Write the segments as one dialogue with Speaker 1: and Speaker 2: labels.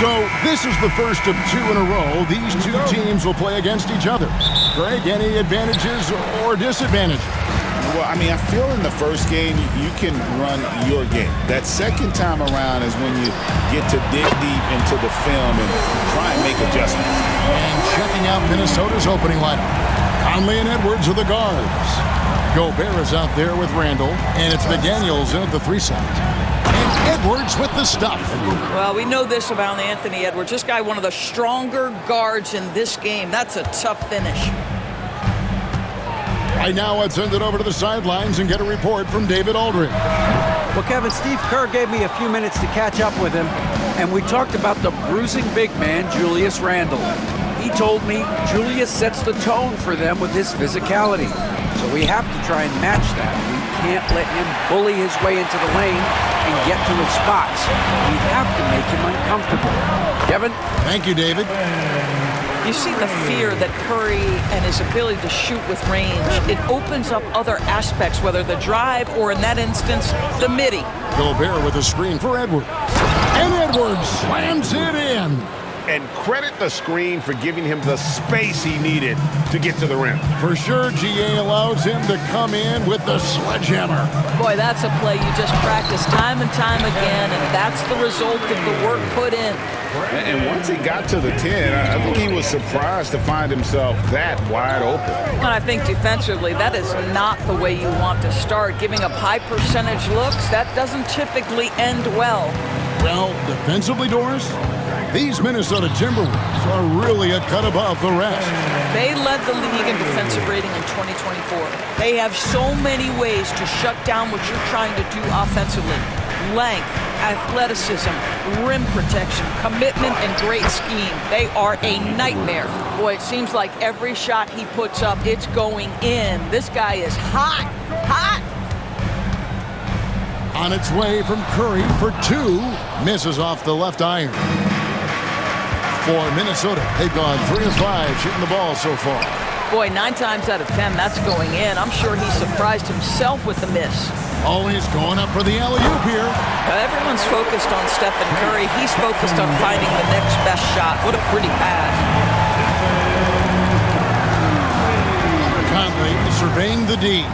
Speaker 1: So this is the first of 2 in a row. These two teams will play against each other. Greg, any advantages or disadvantages?
Speaker 2: Well, I mean, I feel in the first game, you can run your game. That second time around is when you get to dig deep into the film and try and make adjustments.
Speaker 1: And checking out Minnesota's opening lineup. Conley and Edwards are the guards. Gobert is out there with Randall, and it's McDaniels in at the 3 side. And Edwards with the stuff.
Speaker 3: Well, we know this about Anthony Edwards. This guy, one of the stronger guards in this game. That's a tough finish.
Speaker 1: Right now, let's send it over to the sidelines and get a report from David Aldridge.
Speaker 4: Well, Kevin, Steve Kerr gave me a few minutes to catch up with him, and we talked about the bruising big man, Julius Randle. He told me Julius sets the tone for them with his physicality. So we have to try and match that. We can't let him bully his way into the lane and get to his spots. We have to make him uncomfortable. Kevin?
Speaker 1: Thank you, David.
Speaker 3: You see the fear that Curry and his ability to shoot with range. It opens up other aspects, whether the drive or, in that instance, the midi.
Speaker 1: Gobert with a screen for Edwards. And Edwards slams it in.
Speaker 5: And credit the screen for giving him the space he needed to get to the rim.
Speaker 1: For sure, GA allows him to come in with the sledgehammer.
Speaker 3: Boy, that's a play you just practice time and time again, and that's the result of the work put in.
Speaker 2: And once he got to the 10, I think he was surprised to find himself that wide open.
Speaker 3: And I think defensively, that is not the way you want to start. Giving up high percentage looks, that doesn't typically end well.
Speaker 1: Well, defensively, Doris, these Minnesota Timberwolves are really a cut above the rest.
Speaker 3: They led the league in defensive rating in 2024. They have so many ways to shut down what you're trying to do offensively. Length, athleticism, rim protection, commitment, and great scheme. They are a nightmare. Boy, it seems like every shot he puts up, it's going in. This guy is hot, hot.
Speaker 1: On its way from Curry for 2, misses off the left iron. For Minnesota, they've gone 3 of 5 shooting the ball so far.
Speaker 3: Boy, 9 times out of 10, that's going in. I'm sure he surprised himself with the miss.
Speaker 1: Always going up for the alley-oop here.
Speaker 3: Everyone's focused on Stephen Curry. He's focused on finding the next best shot. What a pretty pass.
Speaker 1: Conley surveying the D.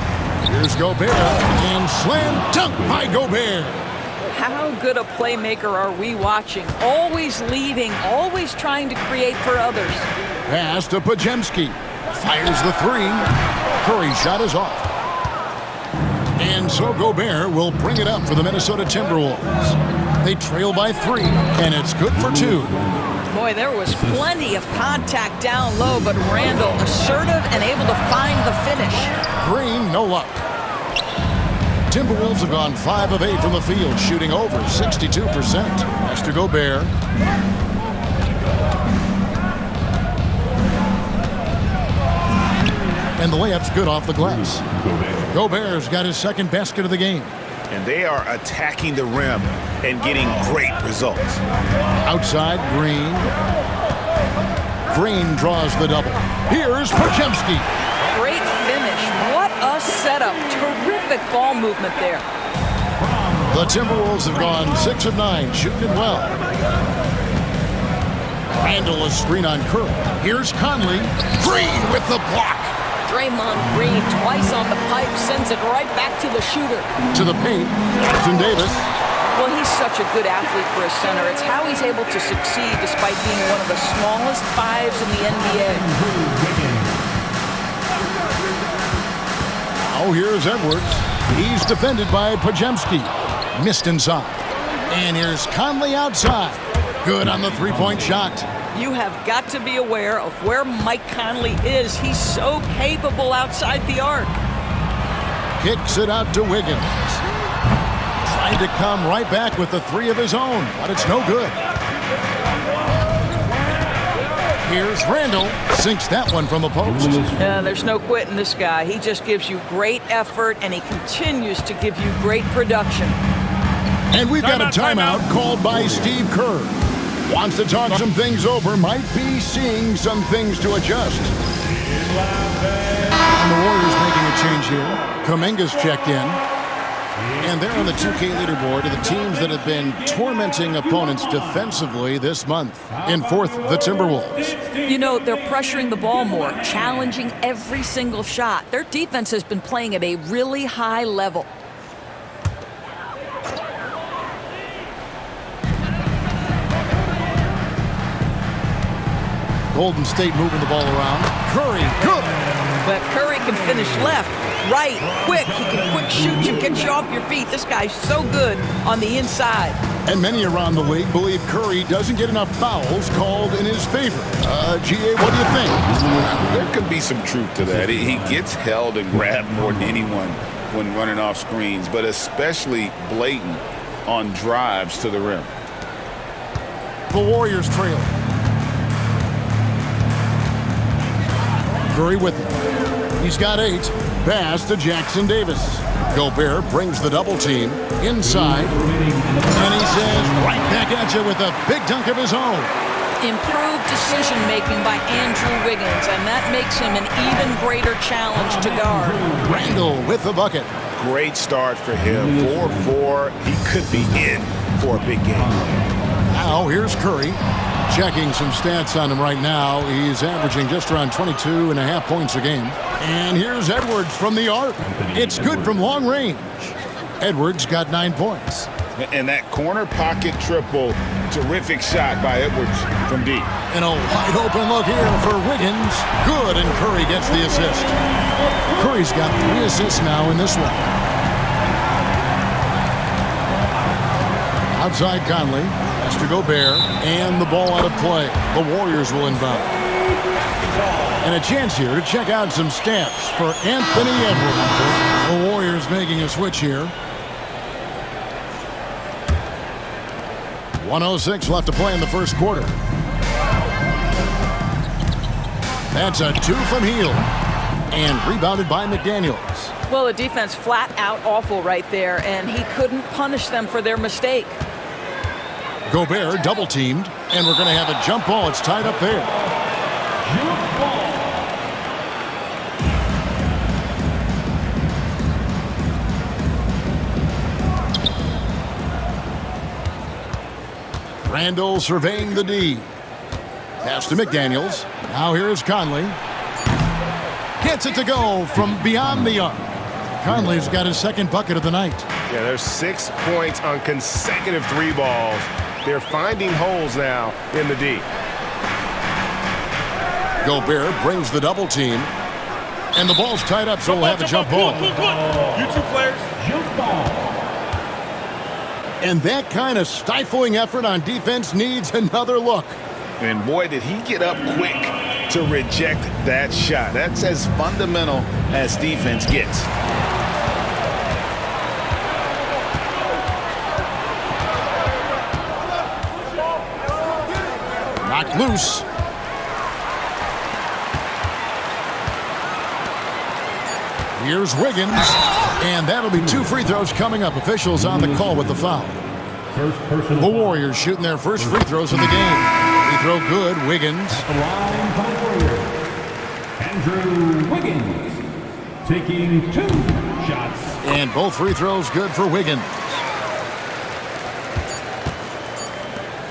Speaker 1: Here's Gobert, and slam dunk by Gobert.
Speaker 3: How good a playmaker are we watching? Always leading, always trying to create for others.
Speaker 1: Pass to Pajemski. Fires the 3. Curry's shot is off. And so Gobert will bring it up for the Minnesota Timberwolves. They trail by 3, and it's good for 2.
Speaker 3: Boy, there was plenty of contact down low, but Randall assertive and able to find the finish.
Speaker 1: Green, no luck. Timberwolves have gone 5 of 8 from the field, shooting over 62%. Pass to Gobert. And the layup's good off the glass. Gobert's got his second basket of the game.
Speaker 2: And they are attacking the rim and getting great results.
Speaker 1: Outside, Green. Green draws the double. Here's Pajemski.
Speaker 3: Great finish. What a setup. Terrific ball movement there.
Speaker 1: The Timberwolves have gone 6 of 9, shooting it well. Randall a screen on Curry. Here's Conley. Green with the block.
Speaker 3: Draymond Green twice on the pipe, sends it right back to the shooter.
Speaker 1: To the paint, Jackson Davis.
Speaker 3: Well, he's such a good athlete for a center. It's how he's able to succeed despite being one of the smallest 5s in the NBA.
Speaker 1: Oh, here's Edwards. He's defended by Pajemski. Missed inside. And here's Conley outside. Good on the 3-point shot.
Speaker 3: You have got to be aware of where Mike Conley is. He's so capable outside the arc.
Speaker 1: Kicks it out to Wiggins. Trying to come right back with the 3 of his own, but it's no good. Here's Randall. Sinks that one from the post.
Speaker 3: There's no quitting this guy. He just gives you great effort, and he continues to give you great production.
Speaker 1: And we've got a timeout called by Steve Kerr. Wants to talk some things over, might be seeing some things to adjust. And the Warriors making a change here. Kuminga's checked in. And they're on the 2K leaderboard of the teams that have been tormenting opponents defensively this month. In fourth, the Timberwolves.
Speaker 3: You know, they're pressuring the ball more, challenging every single shot. Their defense has been playing at a really high level.
Speaker 1: Golden State moving the ball around. Curry, good.
Speaker 3: But Curry can finish left, right, quick. He can quick shoot you, get you off your feet. This guy's so good on the inside.
Speaker 1: And many around the league believe Curry doesn't get enough fouls called in his favor. GA, what do you think?
Speaker 2: There could be some truth to that. He gets held and grabbed more than anyone when running off screens, but especially blatant on drives to the rim.
Speaker 1: The Warriors trail. Curry with it. He's got 8. Pass to Jackson Davis. Gobert brings the double team inside. And he says, right back at you with a big dunk of his own.
Speaker 3: Improved decision-making by Andrew Wiggins, and that makes him an even greater challenge to guard.
Speaker 1: Randall with the bucket.
Speaker 2: Great start for him. 4-4. He could be in for a big game.
Speaker 1: Now here's Curry. Checking some stats on him right now. He's averaging just around 22.5 points a game. And here's Edwards from the arc. It's good from long range. Edwards got 9 points.
Speaker 2: And that corner pocket triple, terrific shot by Edwards from deep.
Speaker 1: And a wide open look here for Wiggins. Good, and Curry gets the assist. Curry's got 3 assists now in this one. Outside Conley. To Gobert, and the ball out of play. The Warriors will inbound. And a chance here to check out some stats for Anthony Edwards. The Warriors making a switch here. 1:06 left to play in the first quarter. That's a 2 from Hield. And rebounded by McDaniels.
Speaker 3: Well, the defense flat out awful right there, and he couldn't punish them for their mistake.
Speaker 1: Gobert double teamed, and we're going to have a jump ball. It's tied up there.
Speaker 6: Jump ball.
Speaker 1: Randall surveying the D. Pass to McDaniels. Now here's Conley. Gets it to go from beyond the arc. Conley's got his second bucket of the night.
Speaker 5: Yeah, there's 6 points on consecutive 3 balls. They're finding holes now in the D.
Speaker 1: Gobert brings the double team. And the ball's tied up, so we'll have a jump ball.
Speaker 6: You 2 players. Jump ball.
Speaker 1: And that kind of stifling effort on defense needs another look.
Speaker 2: And boy, did he get up quick to reject that shot. That's as fundamental as defense gets.
Speaker 1: Knocked loose. Here's Wiggins. And that'll be 2 free throws coming up. Officials on the call with the foul. The Warriors shooting their first free throws of the game. Free throw good. Wiggins.
Speaker 6: Andrew Wiggins taking 2 shots.
Speaker 1: And both free throws good for Wiggins.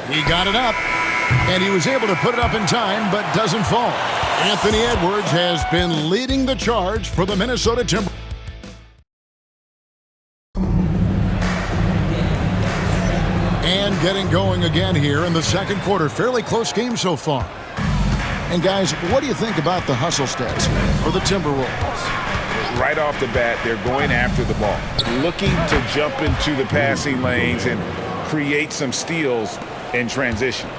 Speaker 1: He got it up. And he was able to put it up in time, but doesn't fall. Anthony Edwards has been leading the charge for the Minnesota Timberwolves. And getting going again here in the second quarter. Fairly close game so far. And guys, what do you think about the hustle stats here for the Timberwolves?
Speaker 2: Right off the bat, they're going after the ball, looking to jump into the passing lanes and create some steals in transition.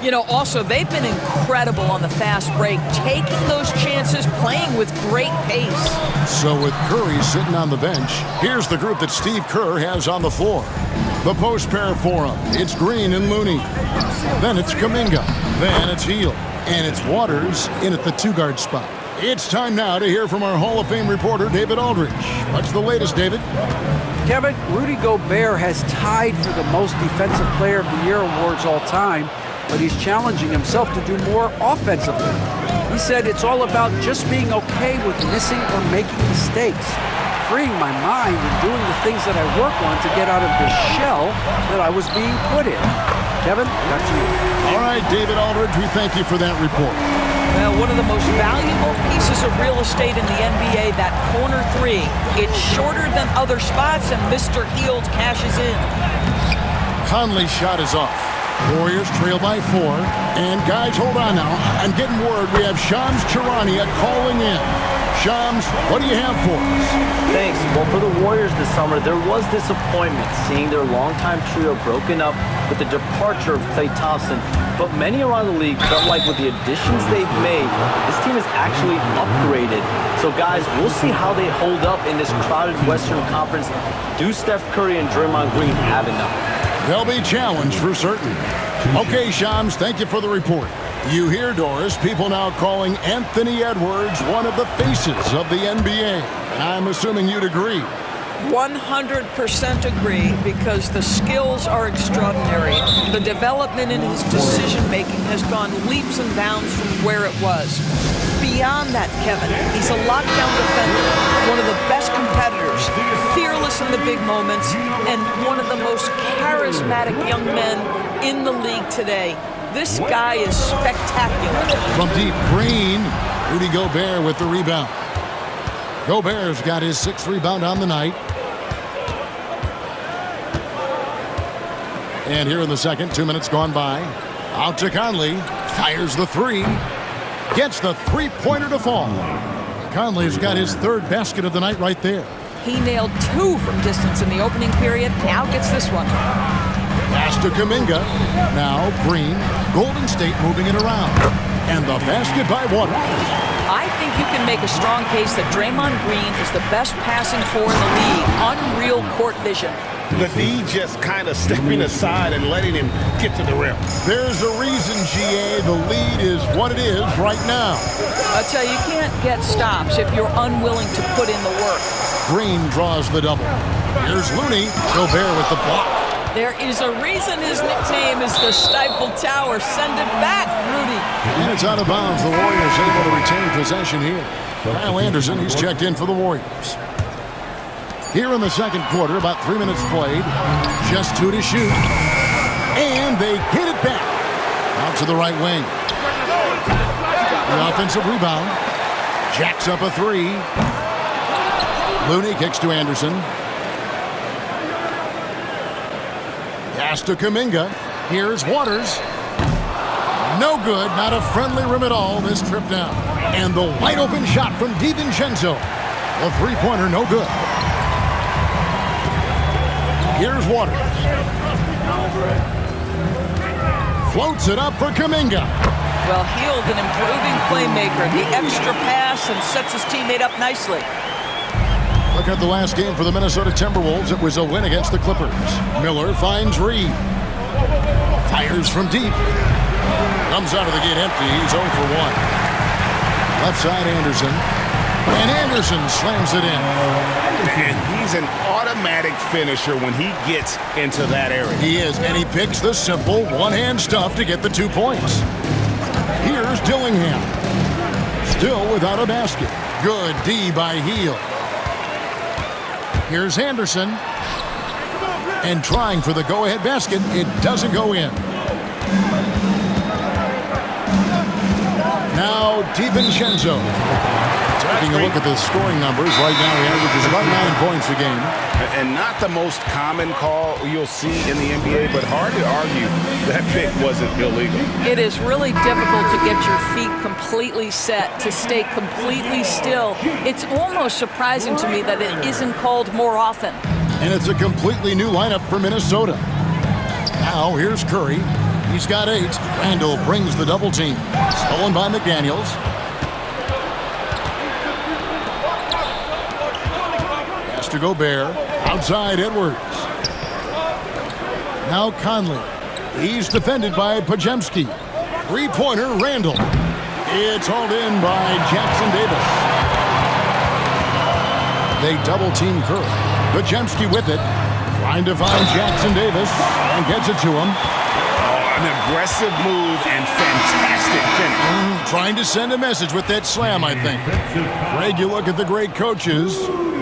Speaker 3: You know, also, they've been incredible on the fast break, taking those chances, playing with great pace.
Speaker 1: So with Curry sitting on the bench, here's the group that Steve Kerr has on the floor. The post pair for him. It's Green and Looney. Then it's Kuminga. Then it's Hield. And it's Waters in at the 2-guard spot. It's time now to hear from our Hall of Fame reporter, David Aldridge. What's the latest, David?
Speaker 4: Kevin, Rudy Gobert has tied for the most Defensive Player of the Year awards all time, but he's challenging himself to do more offensively. He said it's all about just being okay with missing or making mistakes. freeing my mind and doing the things that I work on to get out of the shell that I was being put in. Kevin, back to you.
Speaker 1: All right, David Aldridge, we thank you for that report.
Speaker 3: Well, one of the most valuable pieces of real estate in the NBA, that corner three. It's shorter than other spots, and Mr. Hield cashes in.
Speaker 1: Conley's shot is off. Warriors trail by 4. And guys, hold on now. I'm getting word we have Shams Charania calling in. Shams, what do you have for us?
Speaker 7: Thanks. Well, for the Warriors this summer, there was disappointment seeing their longtime trio broken up with the departure of Klay Thompson. But many around the league felt like with the additions they've made, this team is actually upgraded. So, guys, we'll see how they hold up in this crowded Western Conference. Do Steph Curry and Draymond Green have enough?
Speaker 1: They'll be challenged for certain. Okay, Shams, thank you for the report. You hear, Doris, people now calling Anthony Edwards one of the faces of the NBA. I'm assuming you'd agree.
Speaker 3: 100% agree, because the skills are extraordinary. The development in his decision-making has gone leaps and bounds from where it was. Beyond that, Kevin, he's a lockdown defender, one of the best competitors, fearless in the big moments, and one of the most charismatic young men in the league today. This guy is spectacular.
Speaker 1: From deep, Green, Rudy Gobert with the rebound. Gobert's got his 6th rebound on the night. And here in the second, 2 minutes gone by. Out to Conley, fires the 3. Gets the three-pointer to fall. Conley's got his 3rd basket of the night right there.
Speaker 3: He nailed 2 from distance in the opening period. Now gets this one.
Speaker 1: Pass to Kuminga. Now Green. Golden State moving it around. And the basket by Waters.
Speaker 3: I think you can make a strong case that Draymond Green is the best passing four in the league. Unreal court vision.
Speaker 5: The D just kind of stepping aside and letting him get to the rim.
Speaker 1: There's a reason, GA, the lead is what it is right now.
Speaker 3: I tell you, you can't get stops if you're unwilling to put in the work.
Speaker 1: Green draws the double. Here's Looney. Gobert with the block.
Speaker 3: There is a reason his nickname is the Stifle Tower. Send it back, Rudy.
Speaker 1: And it's out of bounds. The Warriors able to retain possession here. Kyle Anderson, he's checked in for the Warriors. Here in the second quarter, about 3 minutes played. Just 2 to shoot. And they get it back. Out to the right wing. The offensive rebound. Jacks up a 3. Looney kicks to Anderson. Pass to Kuminga. Here's Waters. No good. Not a friendly rim at all this trip down. And the wide open shot from DiVincenzo. A three-pointer, no good. Here's Waters. Floats it up for Kuminga.
Speaker 3: Well, Hield, an improving playmaker. The extra pass and sets his teammate up nicely.
Speaker 1: Look at the last game for the Minnesota Timberwolves. It was a win against the Clippers. Miller finds Reed. Fires from deep. Comes out of the gate empty. He's 0 for 1. Left side, Anderson. And Anderson slams it in.
Speaker 5: And he's an automatic finisher when he gets into that area.
Speaker 1: He is, and he picks the simple one-hand stuff to get the 2 points. Here's Dillingham. Still without a basket. Good D by Hield. Here's Anderson. And trying for the go-ahead basket. It doesn't go in. Now DiVincenzo. Taking a look at the scoring numbers. Right now he averages about 9 points a game.
Speaker 5: And not the most common call you'll see in the NBA, but hard to argue that pick wasn't illegal.
Speaker 3: It is really difficult to get your feet completely set, to stay completely still. It's almost surprising to me that it isn't called more often.
Speaker 1: And it's a completely new lineup for Minnesota. Now here's Curry. He's got 8. Randall brings the double team. Stolen by McDaniels. Pass to Gobert. Outside Edwards. Now Conley. He's defended by Podziemski. Three-pointer Randall. It's hauled in by Jackson Davis. They double-team Curry. Podziemski with it. Trying to find Jackson Davis. And gets it to him.
Speaker 5: An aggressive move and fantastic finish.
Speaker 1: Trying to send a message with that slam, I think. Greg, you look at the great coaches.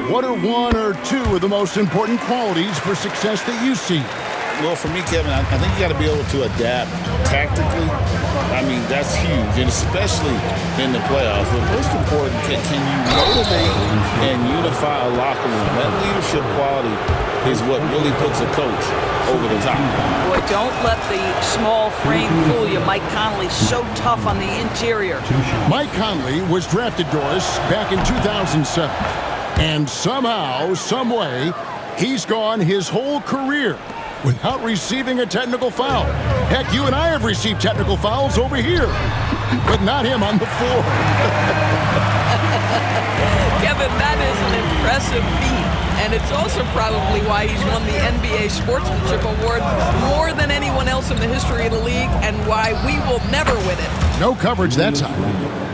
Speaker 1: What are one or two of the most important qualities for success that you see?
Speaker 2: Well, for me, Kevin, I think you got to be able to adapt tactically. I mean, that's huge, and especially in the playoffs. But most important, can you motivate and unify a locker room? That leadership quality is what really puts a coach over the top.
Speaker 3: Boy, don't let the small frame fool you. Mike Conley's so tough on the interior.
Speaker 1: Mike Conley was drafted, Doris, back in 2007. And somehow, some way, he's gone his whole career without receiving a technical foul. Heck, you and I have received technical fouls over here, but not him on the floor.
Speaker 3: Kevin, that is an impressive feat. And it's also probably why he's won the NBA Sportsmanship Award more than anyone else in the history of the league, and why we will never win it.
Speaker 1: No coverage that time.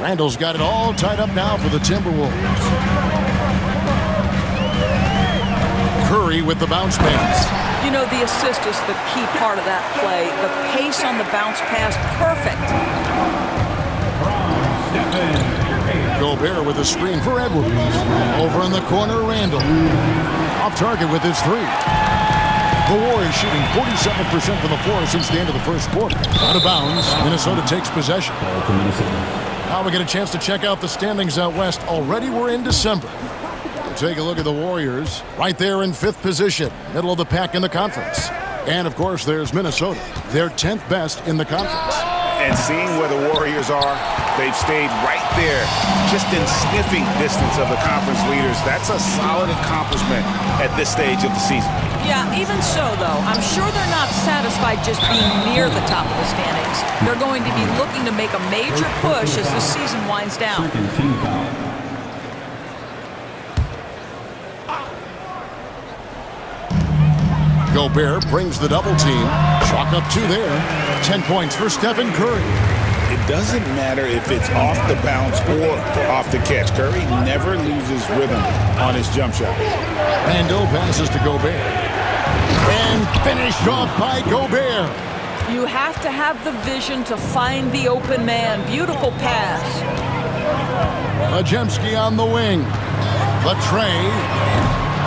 Speaker 1: Randall's got it all tied up now for the Timberwolves. Curry with the bounce pass.
Speaker 3: You know, the assist is the key part of that play. The pace on the bounce pass, perfect.
Speaker 1: Gobert with a screen for Edwards. Over in the corner, Randall. Off target with his three. The Warriors shooting 47% from the floor since the end of the first quarter. Out of bounds, Minnesota takes possession. Now we get a chance to check out the standings out west. Already we're in December. Take a look at the Warriors right there in 5th position, middle of the pack in the conference. And, of course, there's Minnesota. They're 10th best in the conference.
Speaker 2: And seeing where the Warriors are, they've stayed right there, just in sniffing distance of the conference leaders. That's a solid accomplishment at this stage of the season.
Speaker 3: Yeah, even so, though, I'm sure they're not satisfied just being near the top of the standings. They're going to be looking to make a major push as the season winds down.
Speaker 6: Second team foul.
Speaker 1: Gobert brings the double team. Chalk up 2 there. 10 points for Stephen Curry.
Speaker 2: It doesn't matter if it's off the bounce or off the catch. Curry never loses rhythm on his jump shot.
Speaker 1: Randall passes to Gobert. And finished off by Gobert.
Speaker 3: You have to have the vision to find the open man. Beautiful pass.
Speaker 1: Pajemski on the wing. The tray.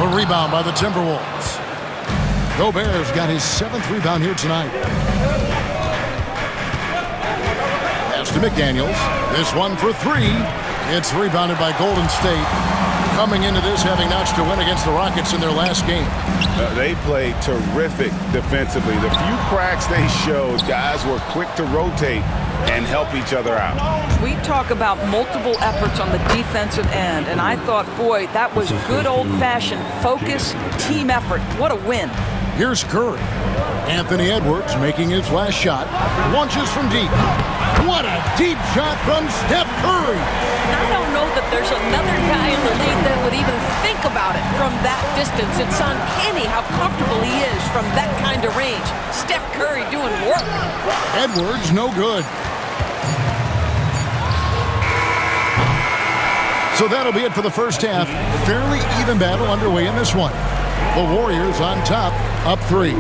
Speaker 1: A rebound by the Timberwolves. Gobert's got his 7th rebound here tonight. Pass to McDaniels. This one for 3. It's rebounded by Golden State. Coming into this having notched a win against the Rockets in their last game.
Speaker 2: They played terrific defensively. The few cracks they showed, guys were quick to rotate and help each other out.
Speaker 3: We talk about multiple efforts on the defensive end, and I thought, boy, that was good old-fashioned focus, team effort. What a win.
Speaker 1: Here's Curry. Anthony Edwards making his last shot. Launches from deep. What a deep shot from Steph Curry.
Speaker 3: I don't know that there's another guy in the league that would even think about it from that distance. It's uncanny how comfortable he is from that kind of range. Steph Curry doing work.
Speaker 1: Edwards, no good. So that'll be it for the first half. Fairly even battle underway in this one. The Warriors on top, up 3.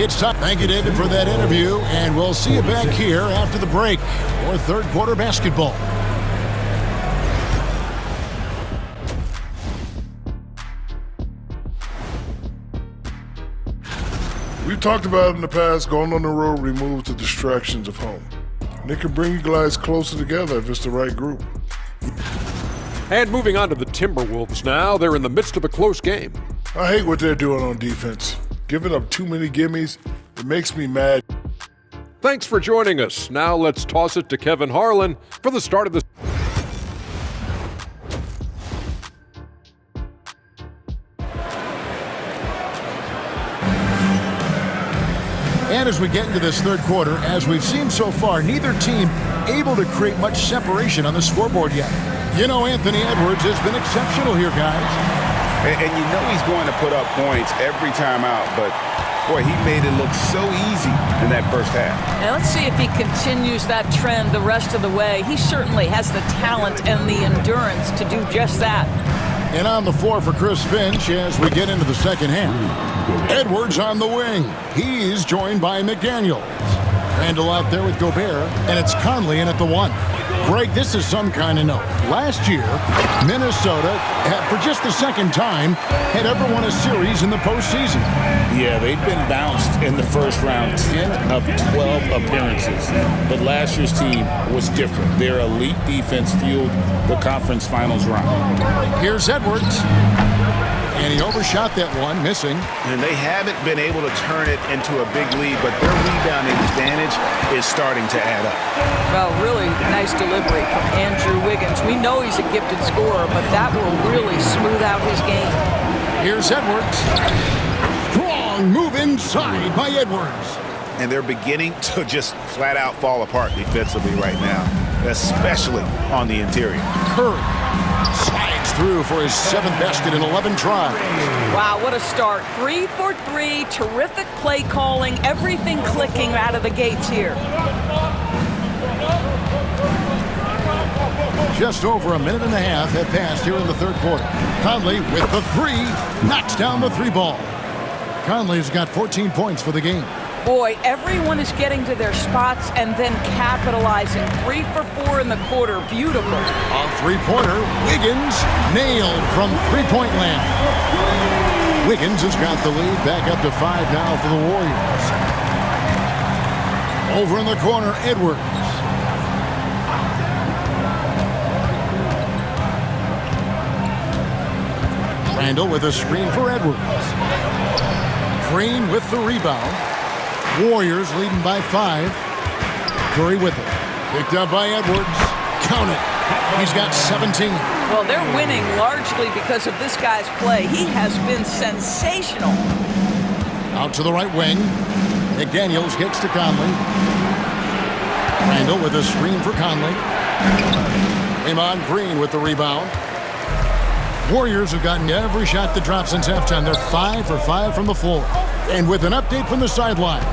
Speaker 1: It's time. Thank you, David, for that interview, and we'll see you back here after the break for third quarter basketball.
Speaker 8: We've talked about in the past, going on the road removes the distractions of home. And it can bring you guys closer together if it's the right group.
Speaker 9: And moving on to the Timberwolves now, they're in the midst of a close game.
Speaker 8: I hate what they're doing on defense. Giving up too many gimmies, it makes me mad.
Speaker 9: Thanks for joining us. Now let's toss it to Kevin Harlan for the start of the
Speaker 1: And as we get into this third quarter, as we've seen so far, neither team able to create much separation on the scoreboard yet. You know, Anthony Edwards has been exceptional here, guys.
Speaker 2: And you know he's going to put up points every time out, but boy, he made it look so easy in that first half.
Speaker 3: And let's see if he continues that trend the rest of the way. He certainly has the talent and the endurance to do just that.
Speaker 1: And on the floor for Chris Finch as we get into the second half. Edwards on the wing. He's joined by McDaniels. Randall out there with Gobert, and it's Conley in at the 1. Greg, this is some kind of note. Last year, Minnesota, for just the second time, had ever won a series in the postseason.
Speaker 2: Yeah, they've been bounced in the first round 10 of 12 appearances. But last year's team was different. Their elite defense fueled the conference finals run.
Speaker 1: Here's Edwards. And he overshot that one, missing.
Speaker 5: And they haven't been able to turn it into a big lead, but their rebounding advantage is starting to add up.
Speaker 3: Well, really nice delivery from Andrew Wiggins. We know he's a gifted scorer, but that will really smooth out his game.
Speaker 1: Here's Edwards. Strong move inside by Edwards.
Speaker 5: And they're beginning to just flat out fall apart defensively right now, especially on the interior.
Speaker 1: Curry slides through for his 7th basket in 11 tries.
Speaker 3: Wow, what a start. 3 for 3, terrific play calling, everything clicking out of the gates here.
Speaker 1: Just over a minute and a half had passed here in the third quarter. Conley with the 3, knocks down the 3 ball. Conley's got 14 points for the game.
Speaker 3: Boy, everyone is getting to their spots and then capitalizing. 3 for 4 in the quarter. Beautiful.
Speaker 1: A three-pointer. Wiggins nailed from three-point land. Wiggins has got the lead back up to 5 now for the Warriors. Over in the corner, Edwards. Randall with a screen for Edwards. Green with the rebound. Warriors leading by 5. Curry with it. Picked up by Edwards. Count it. He's got 17.
Speaker 3: Well, they're winning largely because of this guy's play. He has been sensational.
Speaker 1: Out to the right wing. McDaniels gets to Conley. Randall with a screen for Conley. Draymond Green with the rebound. Warriors have gotten every shot that dropped since halftime. They're 5 for 5 from the floor. And with an update from the sidelines,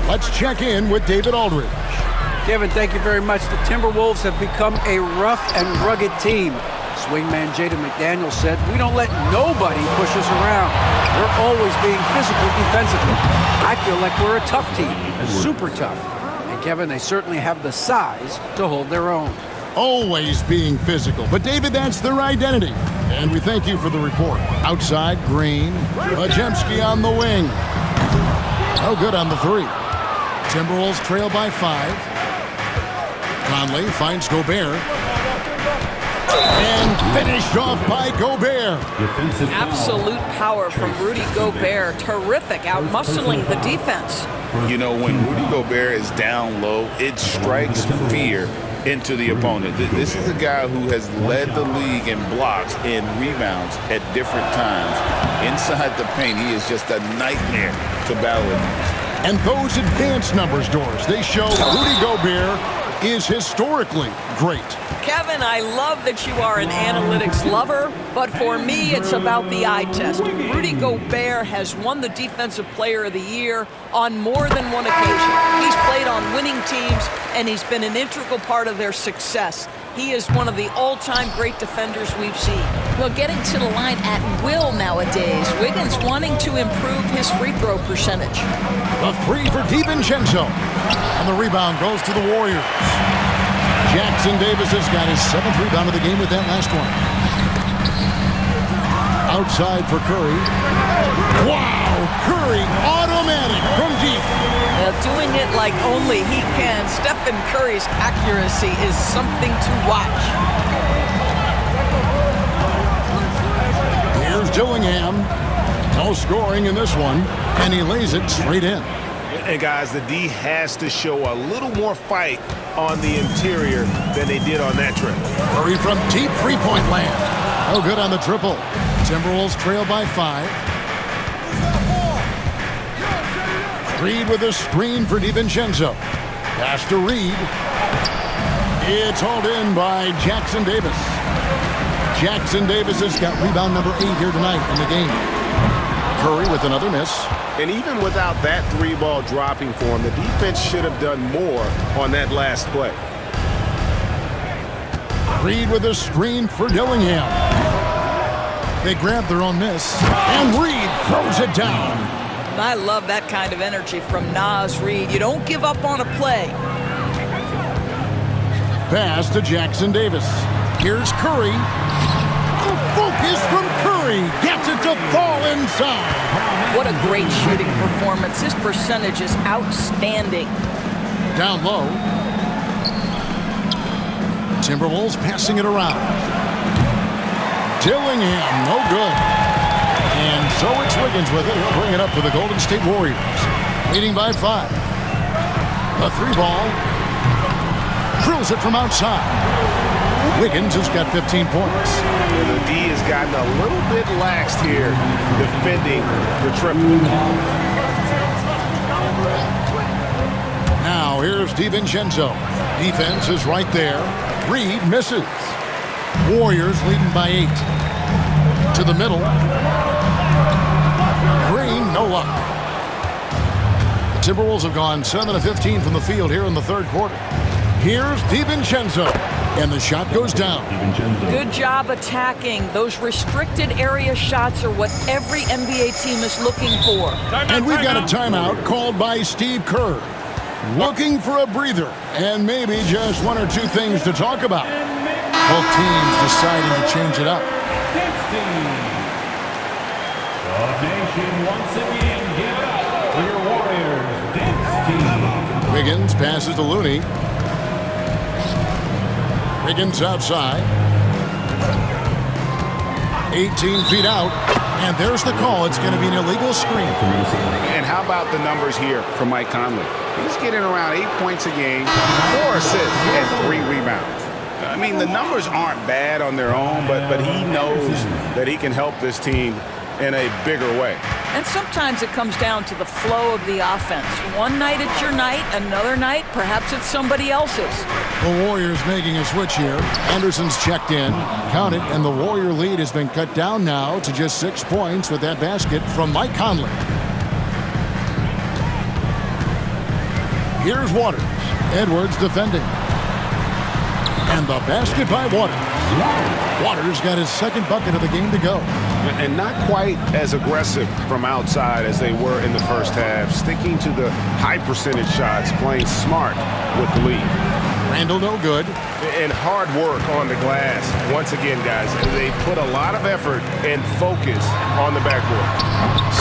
Speaker 1: let's check in with David Aldridge.
Speaker 4: Kevin, thank you very much. The Timberwolves have become a rough and rugged team. Swingman Jaden McDaniels said, "We don't let nobody push us around. We're always being physical defensively. I feel like we're a tough team, super tough." And Kevin, they certainly have the size to hold their own.
Speaker 1: Always being physical. But David, that's their identity. And we thank you for the report. Outside, Green. Pajemski on the wing. No good on the 3. Timberwolves trail by 5. Conley finds Gobert. And finished off by Gobert.
Speaker 3: Absolute power from Rudy Gobert. Terrific, out-muscling the defense.
Speaker 2: You know, when Rudy Gobert is down low, it strikes fear into the opponent. This is a guy who has led the league in blocks and rebounds at different times. Inside the paint, he is just a nightmare to battle against.
Speaker 1: And those advanced numbers, Doris, they show Rudy Gobert is historically great.
Speaker 3: Kevin, I love that you are an analytics lover, but for me, it's about the eye test. Rudy Gobert has won the Defensive Player of the Year on more than one occasion. He's played on winning teams, and he's been an integral part of their success. He is one of the all-time great defenders we've seen.
Speaker 10: Well, getting to the line at will nowadays. Wiggins wanting to improve his free throw percentage.
Speaker 1: A 3 for DiVincenzo. And the rebound goes to the Warriors. Jackson Davis has got his 7th rebound of the game with that last one. Outside for Curry. Wow! Curry automatic from deep.
Speaker 3: Doing it like only he can. Stephen Curry's accuracy is something to watch.
Speaker 1: Here's Dillingham. No scoring in this one. And he lays it straight in.
Speaker 5: And guys, the D has to show a little more fight on the interior than they did on that trip.
Speaker 1: Curry from deep three-point land. No good on the triple. Timberwolves trail by 5. Reed with a screen for DiVincenzo. Pass to Reed. It's hauled in by Jackson Davis. Jackson Davis has got rebound number 8 here tonight in the game. Curry with another miss.
Speaker 5: And even without that 3-ball dropping for him, the defense should have done more on that last play.
Speaker 1: Reed with a screen for Dillingham. They grab their own miss. And Reed throws it down.
Speaker 3: I love that kind of energy from Naz Reid. You don't give up on a play.
Speaker 1: pass to Jackson Davis. Here's Curry. The focus from Curry gets it to fall inside.
Speaker 3: What a great shooting performance. His percentage is outstanding.
Speaker 1: Down low. Timberwolves passing it around. Dillingham, no good. And so it's Wiggins with it. He'll bring it up for the Golden State Warriors. Leading by 5. A 3-ball. Drills it from outside. Wiggins has got 15 points.
Speaker 5: And the D has gotten a little bit laxed here defending the triple.
Speaker 1: Now here's DiVincenzo. Defense is right there. Reed misses. Warriors leading by 8. To the middle. Green, no luck. The Timberwolves have gone 7 of 15 from the field here in the third quarter. Here's DiVincenzo. And the shot goes down.
Speaker 3: Good job attacking. Those restricted area shots are what every NBA team is looking for.
Speaker 1: And we've got a timeout called by Steve Kerr. Looking for a breather and maybe just 1 or 2 things to talk about. Both teams deciding to change it up.
Speaker 6: The nation once again give it up for your Warriors dance team.
Speaker 1: Wiggins passes to Looney. Wiggins outside. 18 feet out. And there's the call. It's going to be an illegal screen.
Speaker 2: And how about the numbers here from Mike Conley? He's getting around 8 points a game, 4 assists, and 3 rebounds. I mean, the numbers aren't bad on their own, but he knows that he can help this team in a bigger way.
Speaker 3: And sometimes it comes down to the flow of the offense. One night it's your night, another night perhaps it's somebody else's.
Speaker 1: The Warriors making a switch here. Anderson's checked in, counted, and the Warrior lead has been cut down now to just 6 points with that basket from Mike Conley. Here's Waters. Edwards defending. And the basket by Waters. Waters got his second bucket of the game to go.
Speaker 5: And not quite as aggressive from outside as they were in the first half. Sticking to the high percentage shots, playing smart with the lead.
Speaker 1: Randall no good.
Speaker 5: And hard work on the glass. Once again, guys, they put a lot of effort and focus on the backboard.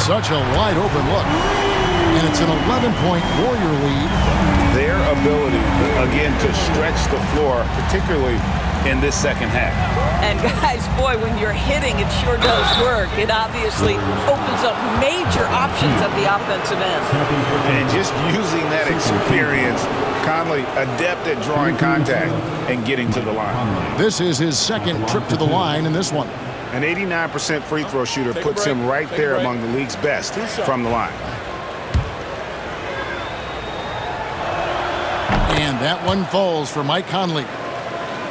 Speaker 1: Such a wide open look. And it's an 11-point Warrior lead.
Speaker 2: Their ability, again, to stretch the floor, particularly in this second half.
Speaker 3: And guys, boy, when you're hitting, it sure does work. It obviously opens up major options at the offensive end.
Speaker 2: And just using that experience, Conley adept at drawing contact and getting to the line.
Speaker 1: This is his second trip to the line in this one.
Speaker 2: An 89% free throw shooter puts him right there among the league's best from the line.
Speaker 1: And that one falls for Mike Conley.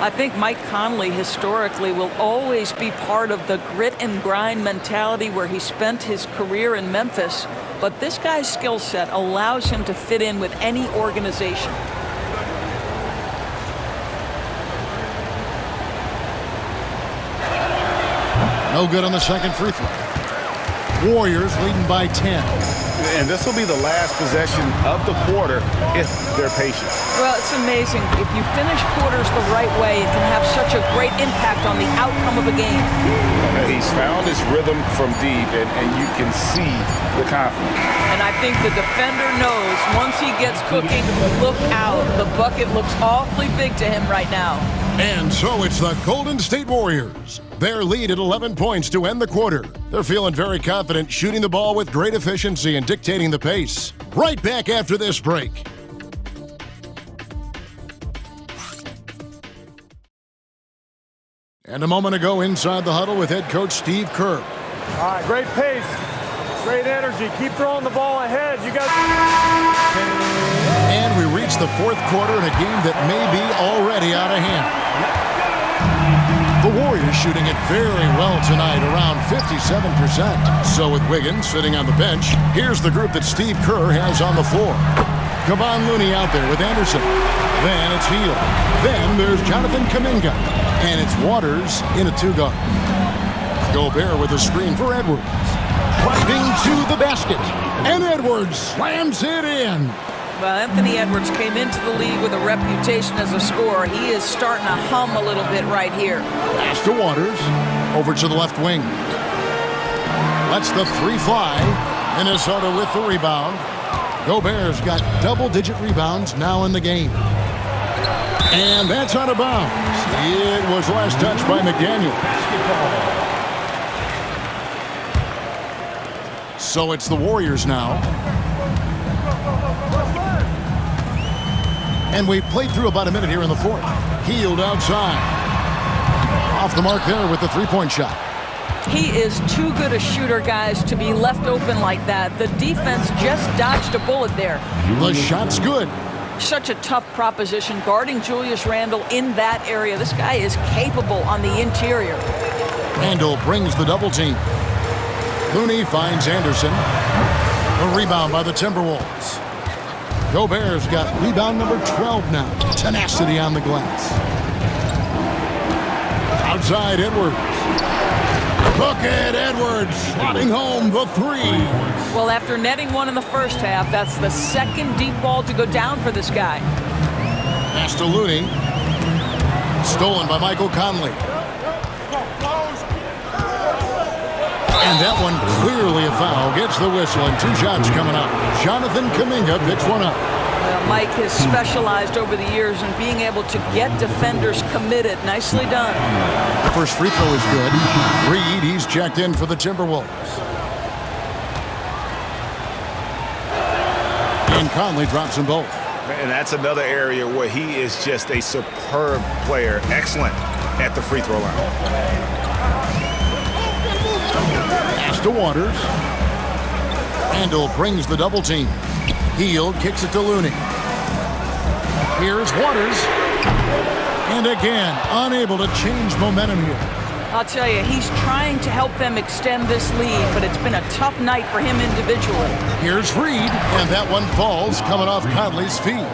Speaker 3: I think Mike Conley historically will always be part of the grit and grind mentality where he spent his career in Memphis, but this guy's skill set allows him to fit in with any organization.
Speaker 1: No good on the second free throw. Warriors leading by 10.
Speaker 2: And this will be the last possession of the quarter if they're patient.
Speaker 3: Well, it's amazing. If you finish quarters the right way, it can have such a great impact on the outcome of a game.
Speaker 2: He's found his rhythm from deep, and you can see the confidence.
Speaker 3: And I think the defender knows once he gets cooking, look out. The bucket looks awfully big to him right now.
Speaker 1: And so it's the Golden State Warriors. Their lead at 11 points to end the quarter. They're feeling very confident, shooting the ball with great efficiency and dictating the pace. Right back after this break. And a moment ago inside the huddle with head coach Steve Kerr.
Speaker 11: All right, great pace, great energy. Keep throwing the ball ahead. You got.
Speaker 1: And we reach the fourth quarter in a game that may be already out of hand. The Warriors shooting it very well tonight, around 57%. So with Wiggins sitting on the bench, here's the group that Steve Kerr has on the floor. Kevon Looney out there with Anderson. Then it's Hield. Then there's Jonathan Kuminga. And it's Waters in a two-guard. Gobert with a screen for Edwards. Driving to the basket. And Edwards slams it in.
Speaker 3: Well, Anthony Edwards came into the league with a reputation as a scorer. He is starting to hum a little bit right here.
Speaker 1: Pass to Waters. Over to the left wing. Lets the three fly. Minnesota with the rebound. Gobert's got double-digit rebounds now in the game. And that's out of bounds. It was last touched by McDaniel. So it's the Warriors now. And we've played through about a minute here in the fourth. Healed outside. Off the mark there with the three-point shot.
Speaker 3: He is too good a shooter, guys, to be left open like that. The defense just dodged a bullet there.
Speaker 1: The shot's good.
Speaker 3: Such a tough proposition guarding Julius Randle in that area. This guy is capable on the interior.
Speaker 1: Randle brings the double team. Looney finds Anderson. A rebound by the Timberwolves. Gobert's got rebound number 12 now. Tenacity on the glass. Outside Edwards. Bucket Edwards slotting home the three.
Speaker 3: Well, after netting one in the first half, that's the second deep ball to go down for this guy.
Speaker 1: Pass to Looney. Stolen by Michael Conley. And that one clearly a foul. Gets the whistle and two shots coming up. Jonathan Kuminga picks one up.
Speaker 3: Mike has specialized over the years in being able to get defenders committed. Nicely done.
Speaker 1: The first free throw is good. Reed, he's checked in for the Timberwolves. And Conley drops them both.
Speaker 5: And that's another area where he is just a superb player. Excellent at the free throw line.
Speaker 1: Pass to Waters. Randle brings the double team. Hield kicks it to Looney. Here's Waters. And again, unable to change momentum here.
Speaker 3: I'll tell you, he's trying to help them extend this lead, but it's been a tough night for him individually.
Speaker 1: Here's Reed, and that one falls coming off Conley's feet.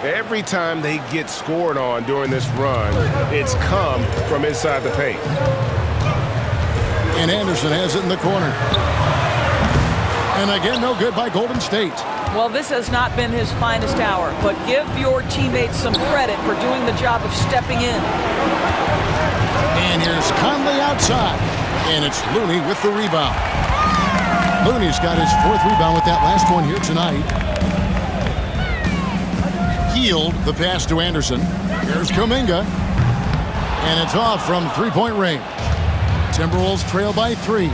Speaker 5: Every time they get scored on during this run, it's come from inside the paint.
Speaker 1: And Anderson has it in the corner. And again, no good by Golden State.
Speaker 3: Well, this has not been his finest hour, but give your teammates some credit for doing the job of stepping in.
Speaker 1: And here's Conley outside. And it's Looney with the rebound. Looney's got his fourth rebound with that last one here tonight. Hield the pass to Anderson. Here's Kuminga. And it's off from three-point range. Timberwolves trail by 3.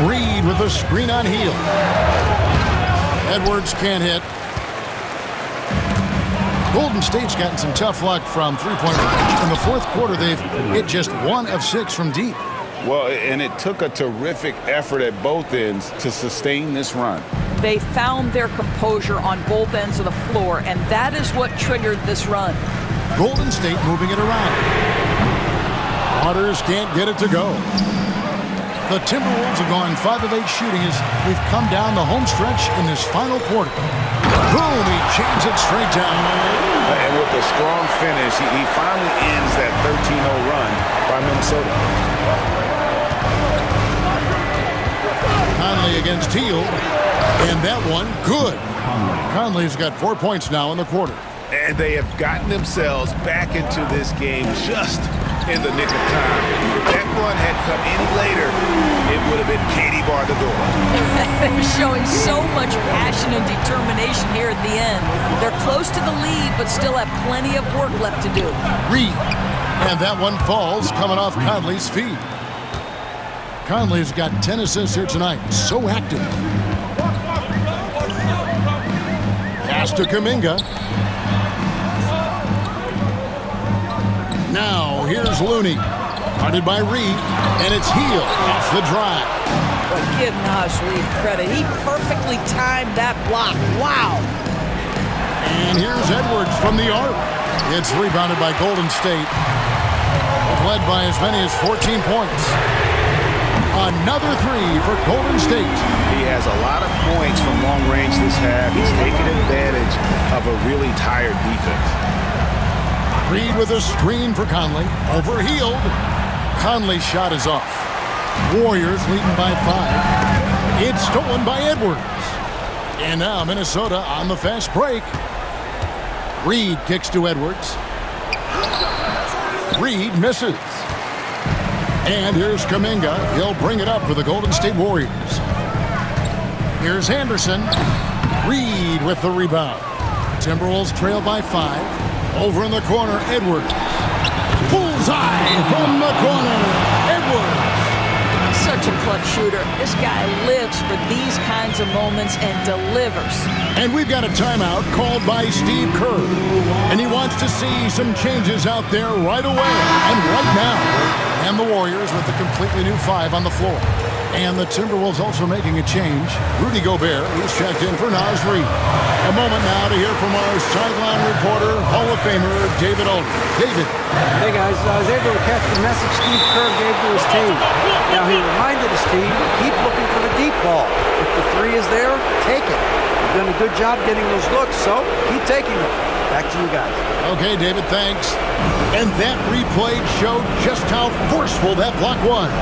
Speaker 1: Reed with a screen on Hield. Edwards can't hit. Golden State's gotten some tough luck from three-point range. In the fourth quarter, they've hit just 1 of 6 from deep.
Speaker 2: Well, and it took a terrific effort at both ends to sustain this run.
Speaker 3: They found their composure on both ends of the floor, and that is what triggered this run.
Speaker 1: Golden State moving it around. Waters can't get it to go. The Timberwolves have gone 5 of 8 shooting as we've come down the home stretch in this final quarter. Boom, he jams it straight down.
Speaker 5: And with a strong finish, he finally ends that 13-0 run by Minnesota.
Speaker 1: Conley against Hield, and that one good. Conley's got 4 points now in the quarter.
Speaker 5: And they have gotten themselves back into this game just in the nick of time. If that run had come any later, it would have been Katie bar the door.
Speaker 3: They're showing so much passion and determination here at the end. They're close to the lead, but still have plenty of work left to do.
Speaker 1: Reed, and that one falls coming off Conley's feet. Conley's got 10 assists here tonight. So active. Pass to Kuminga. Now, here's Looney. Guarded by Reed, and it's Hield off the drive.
Speaker 3: But give Naz Reid credit. He perfectly timed that block. Wow.
Speaker 1: And here's Edwards from the arc. It's rebounded by Golden State. They've led by as many as 14 points. Another 3 for Golden State.
Speaker 5: He has a lot of points from long range this half. He's taken advantage of a really tired defense.
Speaker 1: Reed with a screen for Conley. Over Hield. Conley's shot is off. Warriors leading by 5. It's stolen by Edwards. And now Minnesota on the fast break. Reed kicks to Edwards. Reed misses. And here's Kuminga. He'll bring it up for the Golden State Warriors. Here's Anderson. Reed with the rebound. Timberwolves trail by 5. Over in the corner, Edwards. Bullseye from the corner. Edwards.
Speaker 3: Such a clutch shooter. This guy lives for these kinds of moments and delivers.
Speaker 1: And we've got a timeout called by Steve Kerr. And he wants to see some changes out there right away and right now. And the Warriors with a completely new 5 on the floor. And the Timberwolves also making a change. Rudy Gobert, he's checked in for Naz Reid. A moment now to hear from our sideline reporter, Hall of Famer David Aldridge. David.
Speaker 4: Hey guys, I was able to catch the message Steve Kerr gave to his team. Now he reminded his team to keep looking for the deep ball. If the 3 is there, take it. You've done a good job getting those looks, so keep taking them. Back to you guys.
Speaker 1: Okay, David, thanks. And that replay showed just how forceful that block was.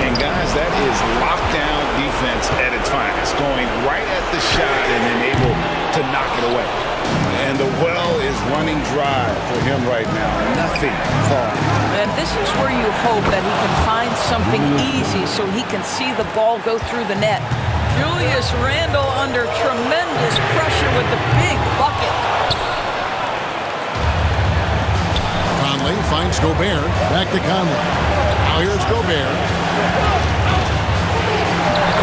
Speaker 2: And guys, that is lockdown defense at its finest, going right at the shot and then able to knock it away. And the well is running dry for him right now. Nothing falling.
Speaker 3: And this is where you hope that he can find something easy so he can see the ball go through the net. Julius Randle under tremendous pressure with the big bucket.
Speaker 1: Conley finds Gobert. Back to Conley. Now here's Gobert.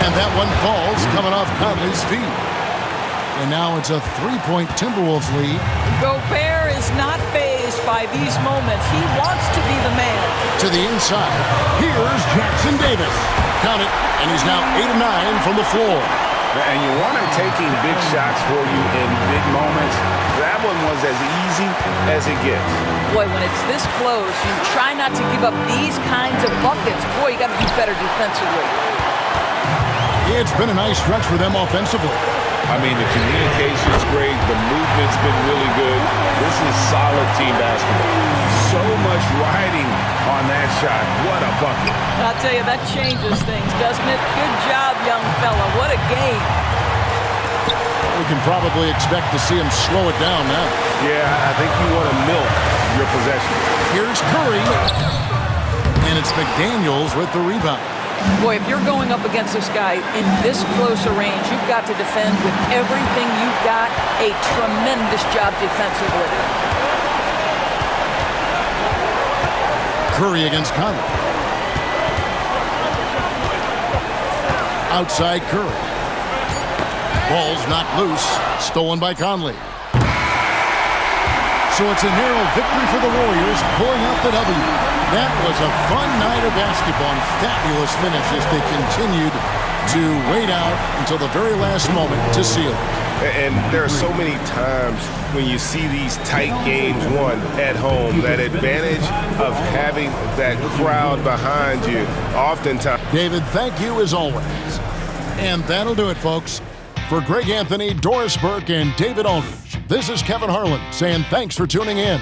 Speaker 1: And that one falls, coming off Conley's feet. And now it's a 3-point Timberwolves lead.
Speaker 3: Gobert is not fazed by these moments. He wants to be the man.
Speaker 1: To the inside. Here's Jackson Davis. Count it. And he's now 8 of 9 from the floor.
Speaker 2: And you want him taking big shots for you in big moments. That one was as easy as it gets.
Speaker 3: Boy, when it's this close, you try not to give up these kinds of buckets. Boy, you got to be better defensively.
Speaker 1: It's been a nice stretch for them offensively.
Speaker 2: I mean, the communication's great. The movement's been really good. This is solid team basketball. So much riding on that shot. What a bucket.
Speaker 3: I'll tell you, that changes things, doesn't it? Good job, young fella. What a game.
Speaker 1: We can probably expect to see him slow it down now.
Speaker 2: Yeah, I think you want to milk your possession.
Speaker 1: Here's Curry. And it's McDaniels with the rebound.
Speaker 3: Boy, if you're going up against this guy in this close a range, you've got to defend with everything you've got. A tremendous job defensively.
Speaker 1: Curry against Conley. Outside Curry. Ball's not loose. Stolen by Conley. So it's a narrow victory for the Warriors, pulling out the W. That was a fun night of basketball and fabulous finish as they continued to wait out until the very last moment to seal it.
Speaker 5: And there are so many times when you see these tight games won at home, that advantage of having that crowd behind you oftentimes.
Speaker 1: David, thank you as always. And that'll do it, folks. For Greg Anthony, Doris Burke, and David Aldridge, this is Kevin Harlan saying thanks for tuning in.